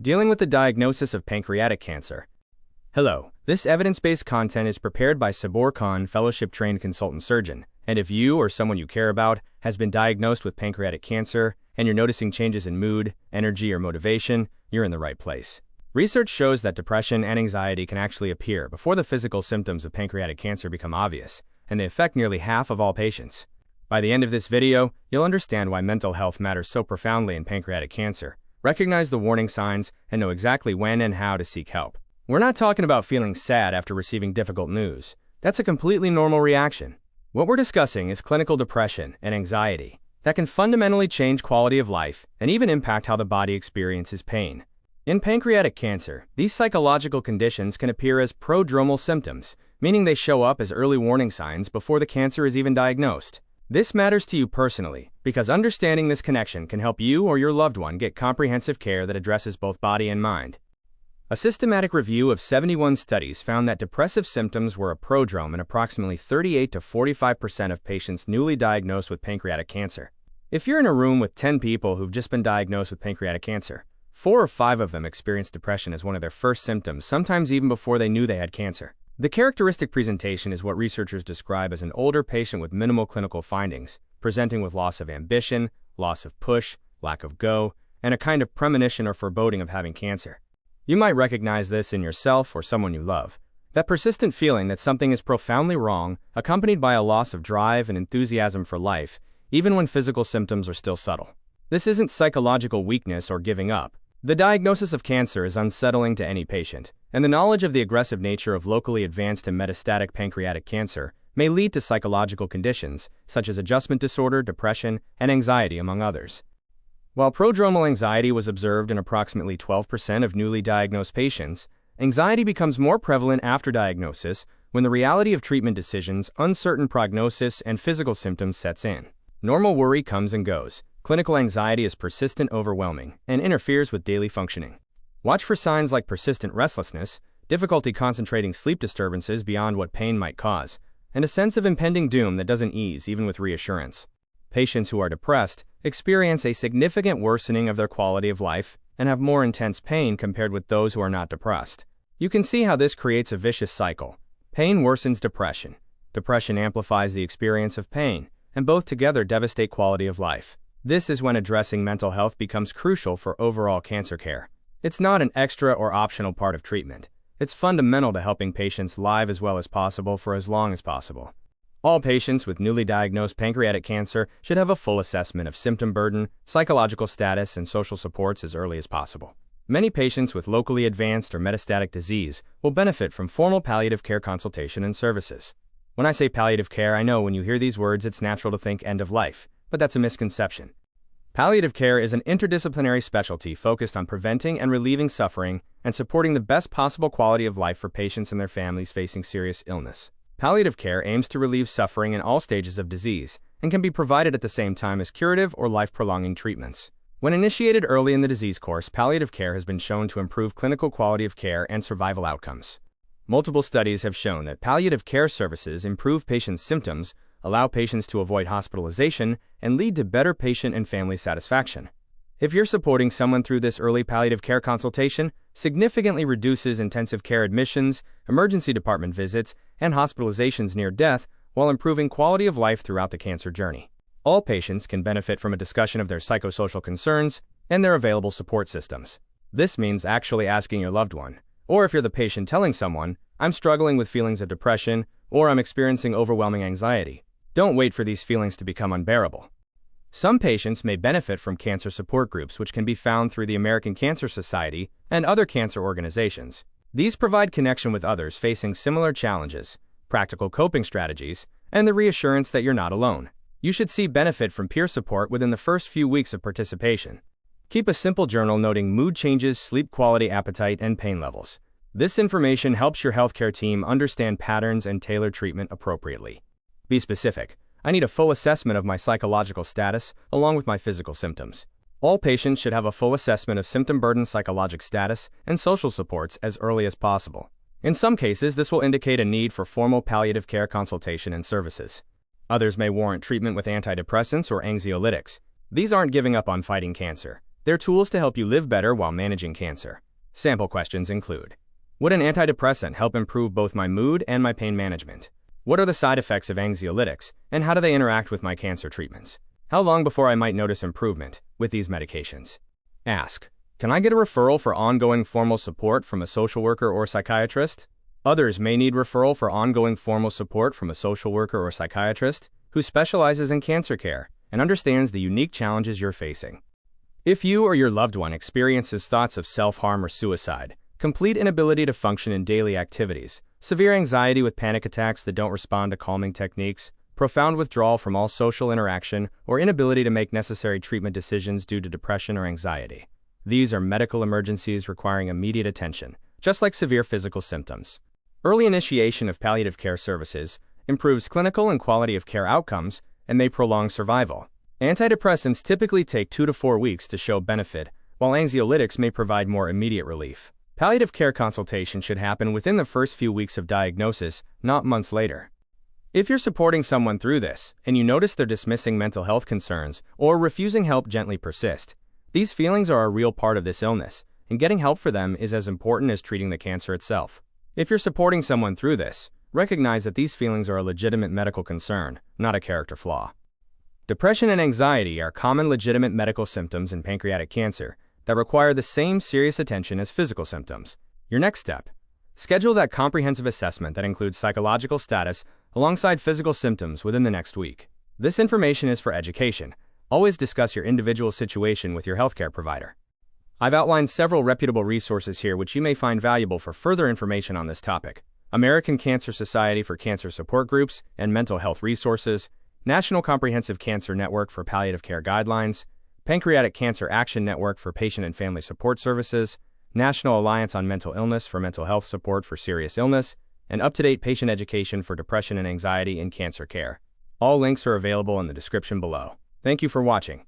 Dealing with the diagnosis of pancreatic cancer. Hello, this evidence-based content is prepared by Saboor fellowship-trained consultant surgeon, and if you or someone you care about has been diagnosed with pancreatic cancer and you're noticing changes in mood, energy, or motivation, you're in the right place. Research shows that depression and anxiety can actually appear before the physical symptoms of pancreatic cancer become obvious, and they affect nearly half of all patients. By the end of this video, you'll understand why mental health matters so profoundly in pancreatic cancer, recognize the warning signs, and know exactly when and how to seek help. We're not talking about feeling sad after receiving difficult news. That's a completely normal reaction. What we're discussing is clinical depression and anxiety that can fundamentally change quality of life and even impact how the body experiences pain. In pancreatic cancer, these psychological conditions can appear as prodromal symptoms, meaning they show up as early warning signs before the cancer is even diagnosed. This matters to you personally because understanding this connection can help you or your loved one get comprehensive care that addresses both body and mind. A systematic review of 71 studies found that depressive symptoms were a prodrome in approximately 38 to 45% of patients newly diagnosed with pancreatic cancer. If you're in a room with 10 people who've just been diagnosed with pancreatic cancer, 4 or 5 of them experienced depression as one of their first symptoms, sometimes even before they knew they had cancer. The characteristic presentation is what researchers describe as an older patient with minimal clinical findings, presenting with loss of ambition, loss of push, lack of go, and a kind of premonition or foreboding of having cancer. You might recognize this in yourself or someone you love. That persistent feeling that something is profoundly wrong, accompanied by a loss of drive and enthusiasm for life, even when physical symptoms are still subtle. This isn't psychological weakness or giving up. The diagnosis of cancer is unsettling to any patient, and the knowledge of the aggressive nature of locally advanced and metastatic pancreatic cancer may lead to psychological conditions, such as adjustment disorder, depression, and anxiety, among others. While prodromal anxiety was observed in approximately 12% of newly diagnosed patients, anxiety becomes more prevalent after diagnosis when the reality of treatment decisions, uncertain prognosis, and physical symptoms sets in. Normal worry comes and goes. Clinical anxiety is persistent, overwhelming, and interferes with daily functioning. Watch for signs like persistent restlessness, difficulty concentrating, sleep disturbances beyond what pain might cause, and a sense of impending doom that doesn't ease even with reassurance. Patients who are depressed experience a significant worsening of their quality of life and have more intense pain compared with those who are not depressed. You can see how this creates a vicious cycle. Pain worsens depression. Depression amplifies the experience of pain, and both together devastate quality of life. This is when addressing mental health becomes crucial for overall cancer care. It's not an extra or optional part of treatment. It's fundamental to helping patients live as well as possible for as long as possible. All patients with newly diagnosed pancreatic cancer should have a full assessment of symptom burden, psychological status, and social supports as early as possible. Many patients with locally advanced or metastatic disease will benefit from formal palliative care consultation and services. When I say palliative care, I know when you hear these words it's natural to think end of life, but that's a misconception. Palliative care is an interdisciplinary specialty focused on preventing and relieving suffering and supporting the best possible quality of life for patients and their families facing serious illness. Palliative care aims to relieve suffering in all stages of disease and can be provided at the same time as curative or life-prolonging treatments. When initiated early in the disease course, palliative care has been shown to improve clinical quality of care and survival outcomes. Multiple studies have shown that palliative care services improve patients' symptoms, allow patients to avoid hospitalization, and lead to better patient and family satisfaction. If you're supporting someone through this early palliative care consultation, significantly reduces intensive care admissions, emergency department visits, and hospitalizations near death while improving quality of life throughout the cancer journey. All patients can benefit from a discussion of their psychosocial concerns and their available support systems. This means actually asking your loved one, or if you're the patient telling someone, "I'm struggling with feelings of depression," or "I'm experiencing overwhelming anxiety." Don't wait for these feelings to become unbearable. Some patients may benefit from cancer support groups, which can be found through the American Cancer Society and other cancer organizations. These provide connection with others facing similar challenges, practical coping strategies, and the reassurance that you're not alone. You should see benefit from peer support within the first few weeks of participation. Keep a simple journal noting mood changes, sleep quality, appetite, and pain levels. This information helps your healthcare team understand patterns and tailor treatment appropriately. Be specific. I need a full assessment of my psychological status along with my physical symptoms. All patients should have a full assessment of symptom burden, psychologic status, and social supports as early as possible. In some cases, this will indicate a need for formal palliative care consultation and services. Others may warrant treatment with antidepressants or anxiolytics. These aren't giving up on fighting cancer. They're tools to help you live better while managing cancer. Sample questions include: would an antidepressant help improve both my mood and my pain management? What are the side effects of anxiolytics, and how do they interact with my cancer treatments? How long before I might notice improvement with these medications? Ask: can I get a referral for ongoing formal support from a social worker or psychiatrist? Others may need referral for ongoing formal support from a social worker or psychiatrist who specializes in cancer care and understands the unique challenges you're facing. If you or your loved one experiences thoughts of self-harm or suicide, complete inability to function in daily activities, severe anxiety with panic attacks that don't respond to calming techniques, profound withdrawal from all social interaction, or inability to make necessary treatment decisions due to depression or anxiety, these are medical emergencies requiring immediate attention, just like severe physical symptoms. Early initiation of palliative care services improves clinical and quality of care outcomes and may prolong survival. Antidepressants typically take 2 to 4 weeks to show benefit, while anxiolytics may provide more immediate relief. Palliative care consultation should happen within the first few weeks of diagnosis, not months later. If you're supporting someone through this, and you notice they're dismissing mental health concerns or refusing help gently persist, these feelings are a real part of this illness, and getting help for them is as important as treating the cancer itself. If you're supporting someone through this, recognize that these feelings are a legitimate medical concern, not a character flaw. Depression and anxiety are common legitimate medical symptoms in pancreatic cancer that require the same serious attention as physical symptoms. Your next step: schedule that comprehensive assessment that includes psychological status alongside physical symptoms within the next week. This information is for education. Always discuss your individual situation with your healthcare provider. I've outlined several reputable resources here which you may find valuable for further information on this topic: American Cancer Society for Cancer Support Groups and Mental Health Resources, National Comprehensive Cancer Network for Palliative Care Guidelines, Pancreatic Cancer Action Network for Patient and Family Support Services, National Alliance on Mental Illness for mental health support for serious illness, and up-to-date patient education for depression and anxiety in cancer care. All links are available in the description below. Thank you for watching.